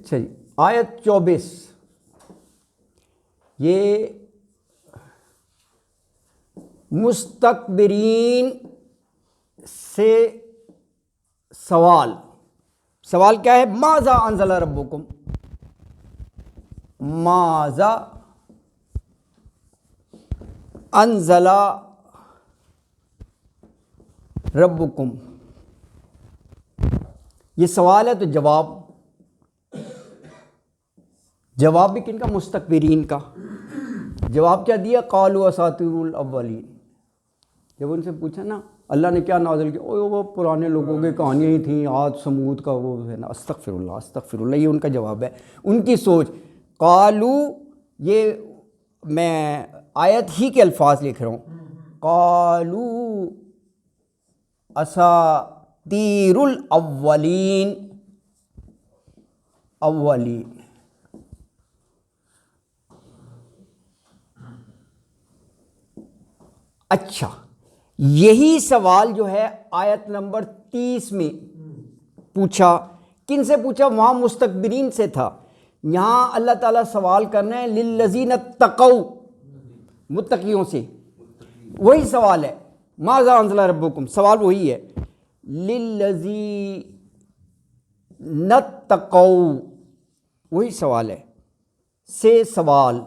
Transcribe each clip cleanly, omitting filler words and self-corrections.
اچھا جی، آیت 24 یہ مستکبرین سے سوال کیا ہے؟ ماذا انزل ربکم، ماذا انزل ربکم، یہ سوال ہے تو جواب بھی کن کا؟ مستکبرین کا۔ جواب کیا دیا؟ قالوا اساطیر الاولین۔ جب ان سے پوچھا نا اللہ نے کیا نازل کیا، وہ پرانے لوگوں کی کہانیاں ہی تھیں، عاد سمود کا وہ ہے نا، استغفر اللہ، یہ ان کا جواب ہے، ان کی سوچ۔ قالو، یہ میں آیت ہی کے الفاظ لکھ رہا ہوں، قالو اساطیر الاولین، اچھا یہی سوال جو ہے آیت نمبر 30 میں پوچھا، کن سے پوچھا؟ وہاں مستکبرین سے تھا، یہاں اللہ تعالیٰ سوال کرنا ہے للذین اتقوا، متقیوں سے، وہی سوال ہے، ماذا انزل ربکم، سوال وہی ہے، للذین اتقوا، وہی سوال ہے، سے سوال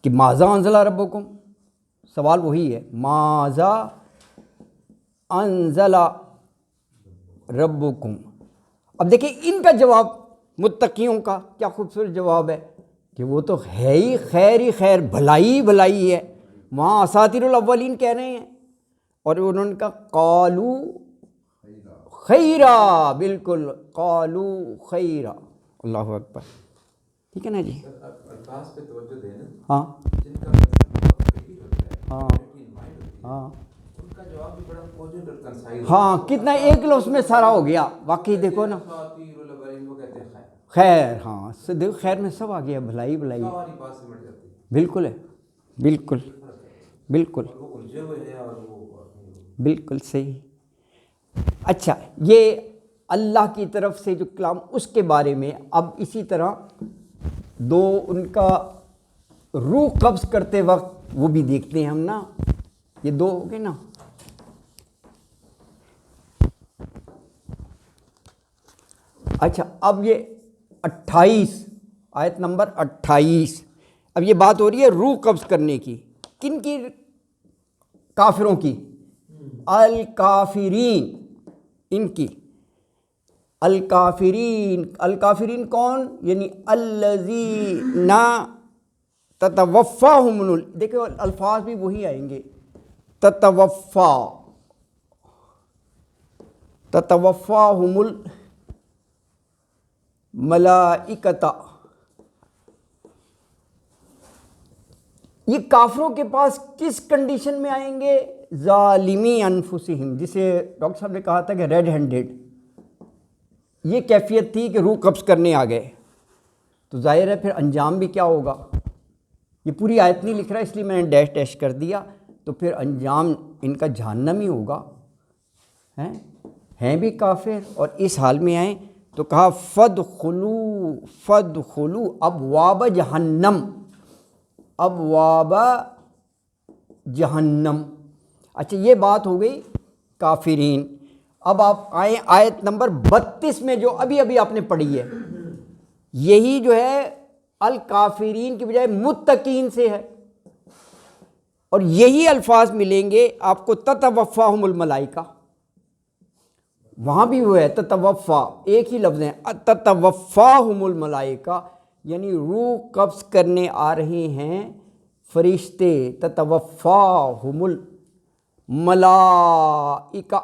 کہ ماذا انزل ربکم، سوال وہی ہے، ماذا انزل ربکم۔ اب دیکھیں ان کا جواب، متقیوں کا کیا خوبصورت جواب ہے کہ وہ تو ہے ہی خیر، بھلائی ہے، وہاں اساطیر الاولین کہہ رہے ہیں، اور انہوں نے کہا قالو خیرا، بالکل قالو خیرا، اللہ اکبر، ٹھیک ہے نا جی؟ الفاظ پہ توجہ دینا، ہاں جن کا مطلب بہت کلیئر ہوتا ہے، ہاں ان کا جواب بھی بڑا موجود اور کنسائز، ہاں، کتنا ایک لفظ میں سارا ہو گیا، واقعی دیکھو نا، اساطیر الاولین وہ کہتے ہیں خیر، ہاں دیکھو خیر میں سب آ گیا، بھلائی ہے، ساری بات سمجھ جاتی ہے، بالکل ہے، بالکل وہ الجھے ہوئے ہیں اور وہ بالکل صحیح۔ اچھا یہ اللہ کی طرف سے جو کلام اس کے بارے میں، اب اسی طرح دو ان کا روح قبض کرتے وقت وہ بھی دیکھتے ہیں ہم نا، یہ دو ہو گئے نا۔ اچھا اب یہ 28 آیت نمبر 28، اب یہ بات ہو رہی ہے روح قبض کرنے کی، کن کی؟ کافروں کی، الکافرین، ان کی، الکافرین کون؟ یعنی الذین تتوفاہم، دیکھو الفاظ بھی وہی آئیں گے، تتوفاہم الملائکۃ، یہ کافروں کے پاس کس کنڈیشن میں آئیں گے؟ ظالمی انفسہم، جسے ڈاکٹر صاحب نے کہا تھا کہ ریڈ ہینڈڈ، یہ کیفیت تھی کہ روح قبض کرنے آ گئے، تو ظاہر ہے پھر انجام بھی کیا ہوگا؟ یہ پوری آیت نہیں لکھ رہا اس لیے میں نے ڈیش کر دیا، تو پھر انجام ان کا جہنم ہی ہوگا، ہیں بھی کافر اور اس حال میں آئیں، تو کہا فادخلوا ابواب جہنم۔ اچھا یہ بات ہو گئی کافرین۔ اب آپ آئیں آیت نمبر 32 میں جو ابھی آپ نے پڑھی ہے، یہی جو ہے الکافرین کی بجائے متقین سے ہے، اور یہی الفاظ ملیں گے آپ کو تتوفاہم الملائکہ، وہاں بھی وہ ہے تتوفا، ایک ہی لفظ ہے، تتوفاہم الملائکہ، یعنی روح قبض کرنے آ رہے ہیں فرشتے، تتوفاہم الملائکہ۔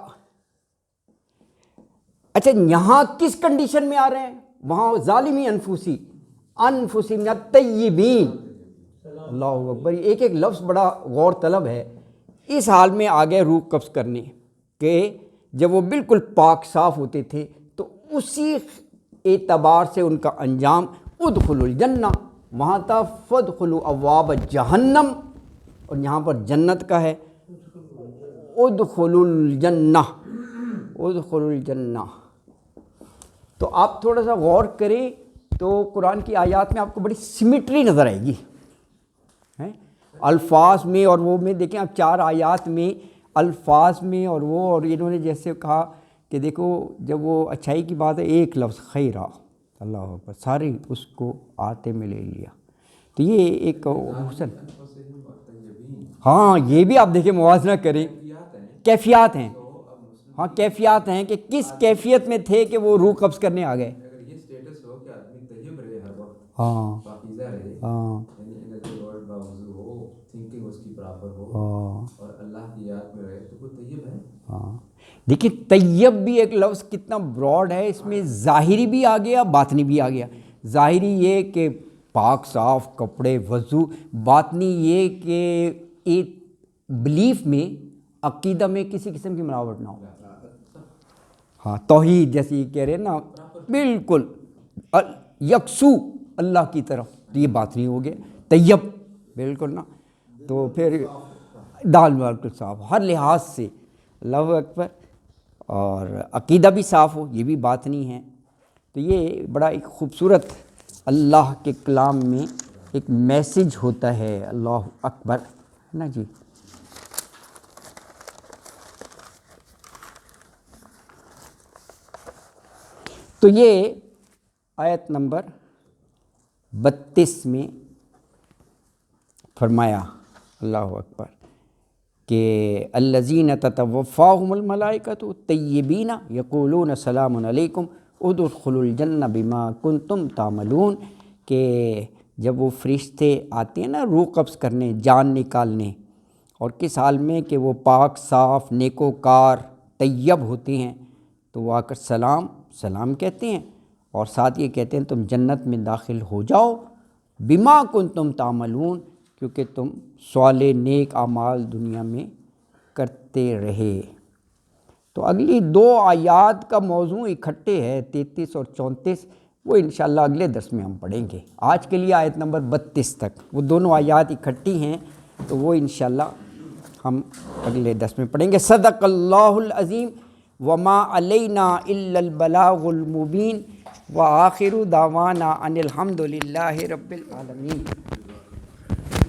اچھا یہاں کس کنڈیشن میں آ رہے ہیں؟ وہاں ظالمی انفسہم یا طیبین، اللہ اکبر، ایک لفظ بڑا غور طلب ہے، اس حال میں آ گئے روح قبض کرنے کہ جب وہ بالکل پاک صاف ہوتے تھے، تو اسی اعتبار سے ان کا انجام ادخلوا الجنہ، وہاں تھا فادخلوا ابواب جہنم، اور یہاں پر جنت کا ہے ادخلوا الجنہ۔ تو آپ تھوڑا سا غور کریں تو قرآن کی آیات میں آپ کو بڑی سمیٹری نظر آئے گی ہیں الفاظ میں اور وہ میں. دیکھیں اب 4 آیات میں الفاظ میں اور وہ، اور انہوں نے جیسے کہا کہ دیکھو جب وہ اچھائی کی بات ہے ایک لفظ خیرہ، اللہ اکبر، سارے اس کو آتے میں لے لیا. تو یہ ایک حسن. ہاں یہ بھی آپ دیکھیں موازنہ کریں، کیفیات ہیں. ہاں کیفیات ہیں کہ کس کیفیت میں تھے کہ وہ روح قبض کرنے آ گئے. اگر یہ سٹیٹس ہو کہ آدمی طیب رہے ہر وقت، ہاں پاکیزہ رہے، ہاں یعنی انڈر ورلڈ باوضو ہو، تھنکنگ اس کی پراپر ہو، ہاں اور اللہ کی یاد میں رہے، تو وہ طیب ہے. ہاں دیکھیں طیب بھی ایک لفظ کتنا براڈ ہے، اس میں ظاہری بھی آ گیا باطنی بھی آ گیا. ظاہری یہ کہ پاک صاف کپڑے وضو، باطنی یہ کہ ایک بلیف میں عقیدہ میں کسی قسم کی ملاوٹ نہ ہو. ہاں توحید جیسے یہ کہہ رہے ہیں نا بالکل یکسو اللہ کی طرف، تو یہ باطنی ہو گیا طیب بالکل نا. تو پھر دال بالکل صاف ہر لحاظ سے، اللہ اکبر، اور عقیدہ بھی صاف ہو، یہ بھی باطنی ہے. تو یہ بڑا ایک خوبصورت اللہ کے کلام میں ایک میسج ہوتا ہے. اللہ اکبر ہے نا جی. تو یہ آیت نمبر 32 میں فرمایا اللہ اکبر کہ الذین تتوفاہم الملائکۃ طیبین یقولون سلام علیکم ادخلوا الجنہ بما کنتم تعملون. کہ جب وہ فرشتے آتے ہیں نا روح قبض کرنے، جان نکالنے، اور کس حال میں کہ وہ پاک صاف نیکوکار طیب ہوتے ہیں، تو وہ آ کر سلام کہتے ہیں، اور ساتھ یہ کہتے ہیں تم جنت میں داخل ہو جاؤ بما کنتم تعملون، کیونکہ تم صالح نیک اعمال دنیا میں کرتے رہے. تو اگلی 2 آیات کا موضوع اکٹھے ہے 33 اور 34، وہ انشاءاللہ اگلے درس میں ہم پڑھیں گے. آج کے لیے آیت نمبر 32 تک وہ دونوں آیات اکٹھی ہیں، تو وہ انشاءاللہ ہم اگلے درس میں پڑھیں گے. صدق اللہ العظیم وما علینا الا البلاغ المبین وآخر دعوانا ان الحمد للہ رب العالمین.